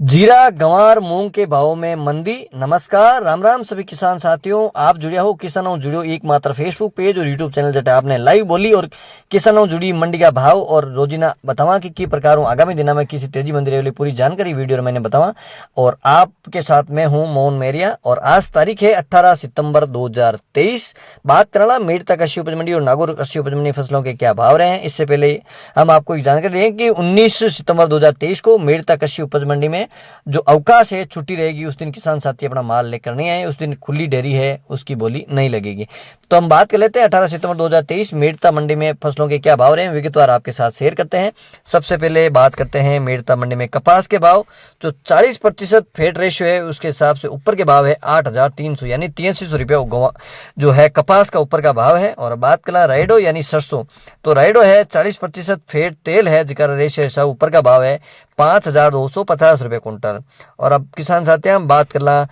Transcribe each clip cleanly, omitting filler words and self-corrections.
जीरा गंवार मूंग के भाव में मंदी। नमस्कार, राम राम सभी किसान साथियों। आप जुड़े हो किसानों जुड़ो एकमात्र फेसबुक पेज और यूट्यूब चैनल जटा आपने लाइव बोली और किसानों जुड़ी मंडी का भाव और रोजीना बतावा कि प्रकार आगामी दिनों में किसी तेजी मंदी वाली पूरी जानकारी वीडियो मैंने बतावा। और आपके साथ मैं हूं मोहन मेरिया और आज तारीख है 18 सितंबर 2023। बात करना मेड़ता कृषि उपज मंडी और नागौर कृषि उपज मंडी फसलों के क्या भाव रहे हैं। इससे पहले हम आपको एक जानकारी दें कि 19 सितंबर 2023 को मेड़ता कृषि उपज मंडी में जो अवकाश है, छुट्टी रहेगी, उस दिन किसान साथी अपना माल लेकर नहीं आए, उस दिन खुली डेयरी है, उसकी बोली नहीं लगेगी। तो हम बात कर लेते हैं 18 सितंबर 2023 मेड़ता मंडी में फसलों के क्या भाव रहे हैं, विगतवार आपके साथ शेयर करते हैं। सबसे पहले बात करते हैं मेड़ता मंडी में कपास के भाव। जो 40% फेट रेशियो है उसके हिसाब से ऊपर के भाव है 8,300 यानी 8300 रुपये जो है कपास का ऊपर का भाव है। और बात करें राइडो यानी सरसों, तो राइडो है 40% फेट तेल है जिसका रेशियो ऊपर का भाव है 5,250 रुपये कुंटल। और अब किसान साथी हम बात कर ला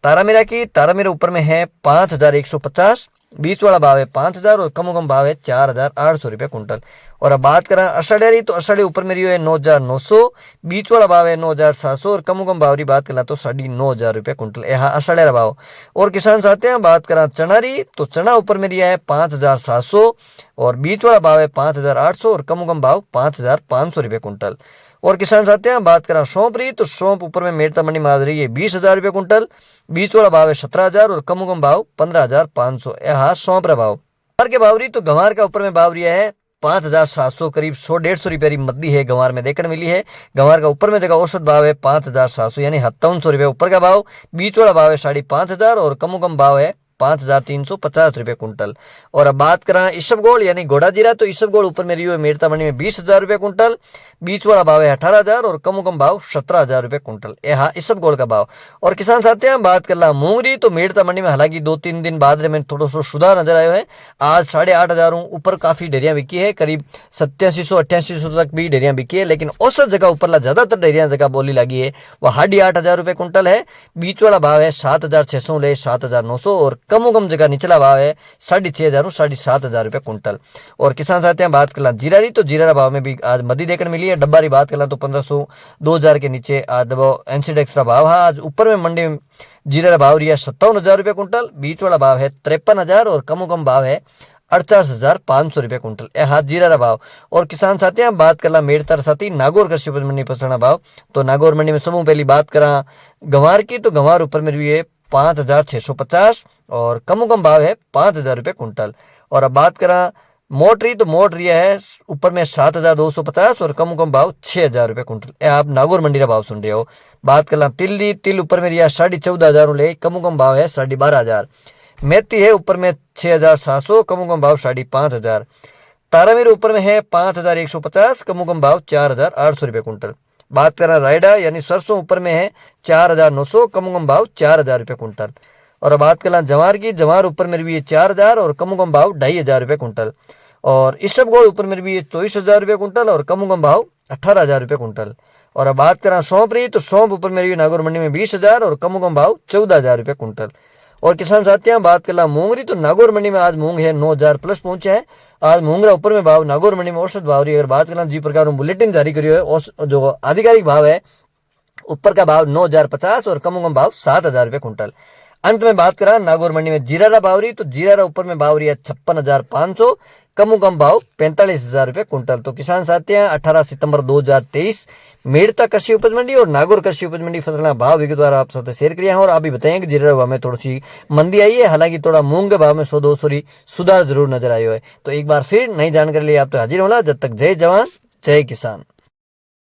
तारामीरा की। तारामीरा ऊपर में है 5,150, बीच वाला भाव है 5,000 और कम भाव है 4,800 रुपये कुंटल। और अब बात करें अषाढ़ी, तो अषाढ़ी ऊपर में रियो है 9,900, बीच वाला भाव है 9,700 और कम भाव की बात करें तो 9,500 रुपये कुंटल। यहाँ अषाढ़ी भाव। और किसान साथी हैं बात करें चना री, तो चना ऊपर में रिया है 5,700 और बीच वाला भाव है 5,800 और कम भाव 5,500 रुपये कुंटल। और किसान साथी हैं बात करें सौंप री, तो सौंप ऊपर में मेड़ता मंडी में आ रही है 20,000 रुपये कुंटल, बीच वाला भाव है 17,000 और कम भाव 15,500। यहाँ सौंप रहा भाव। गंवार के भाव रही, तो गंवार का ऊपर में भाव रिया है 5,700, करीब 100-150 रुपये की मद्दी है गंवार में देखने मिली है। गंवार का ऊपर में जगह औसत भाव है 5,700 यानी 5700 रुपये ऊपर का भाव, बीच वाला भाव है 5,500 और कम भाव है 5,350 रुपये कुंटल। और अब बात करें इसबगोल यानी घोड़ा जीरा, तो इसबगोल ऊपर में रियो है मेड़ता मंडी में 20,000 रुपये कुंटल, बीच वाला भाव है 18,000 और कम भाव 17,000 रुपये कुंटल। यहाँ इसबगोल का भाव। और किसान साथी हैं बात कर ला मूंगरी, तो मेड़ता मंडी में हालांकि 2-3 दिन बाद में थोड़ा सा सुधार नजर आयो है। आज 8,500 ऊपर काफी डेरियां बिकी है, करीब 8700-8800 तक भी डेरियां बिकी है, लेकिन औसत जगह ऊपर ज्यादातर डेरियां जगह बोली लगी है वह 8,500 रुपये कुंटल है। बीच वाला भाव है 7,600 ले 7,900 और कम जगह निचला भाव है 6,500 7,500 रुपये कुंटल। और किसान साथी हैं बात कर जीरा री, तो जीरा भाव में भी आज मदी देखने मिली है। डब्बा री बात कर तो 1500 2,000 के नीचे आज एनसीडेक्स का भाव है। आज ऊपर में मंडी में जीरा भाव रिया 57,000 रुपये कुंटल, बीच वाला भाव है 53,000 और कम भाव है 48,500 रुपये कुंटल। यहाँ जीरा भाव। और किसान साथी हैं बात कर मेड़ता साथी नागौर कृषि उपज मंडी फसला भाव, तो नागौर मंडी में समूह पहली बात करा गंवार की, तो गंवार ऊपर में भी है 5,650 और कम भाव है 5,000 रुपये कुंटल। और अब बात करा मोटरी, तो मोट रिया है ऊपर में 7,250 और कम भाव 6,000 रुपये कुंटल। आप नागौर मंडी का भाव सुन रहे हो। बात कर तिल, तिल ऊपर में रिया 14,500 ले कम भाव है 12,500। मेथी है ऊपर में 6,700, कम भाव 5,500। तारामीर ऊपर में है 5,150, कम भाव 4,800 रुपये कुंटल। बात करें रायडा यानी सरसों ऊपर में है 4,900, कम भाव 4,000 रुपये कुंटल। और बात करें जवार की, जवार ऊपर में भी है 4,000 और कम भाव 2,500 रुपये कुंटल। और इसबगोल ऊपर में भी है 24,000 रुपये कुंटल और कम भाव 18,000 रुपये कुंटल। और अब बात करें सौंप री, तो सौंप ऊपर में भी नागौर मंडी में 20,000 और कम भाव 14,000 रुपये कुंटल। और किसान साथियों बात कर ला मूंगरी, तो नागौर मंडी में आज मूंग है 9,000 प्लस पहुंचे है। आज मूंगरा ऊपर में भाव नागौर मंडी में औसत भाव रही है। अगर बात करें जी प्रकार बुलेटिन जारी करियो है, जो आधिकारिक भाव है ऊपर का भाव 9,050 और कम भाव 7,000 रुपये कुंटल। अंत में बात करा नागौर मंडी में जीरा भाव रही, तो जीरा ऊपर में भाव रही है 56,500, कम भाव 45,000 रुपये कुंटल। तो किसान साथी हैं 18 सितंबर 2023 मेड़ता कृषि उपज मंडी और नागौर कृषि उपज मंडी फसलों भाव विगत द्वारा आप साथ शेयर किया है। और आप भी बताएं कि जीरा भाव में थोड़ी सी मंदी आई है, हालांकि थोड़ा मूंग के भाव में 100-200 सुधार जरूर नजर आयो है। तो एक बार फिर नई जानकारी लिए आप तो हाजिर होला। जब तक जय जवान जय किसान।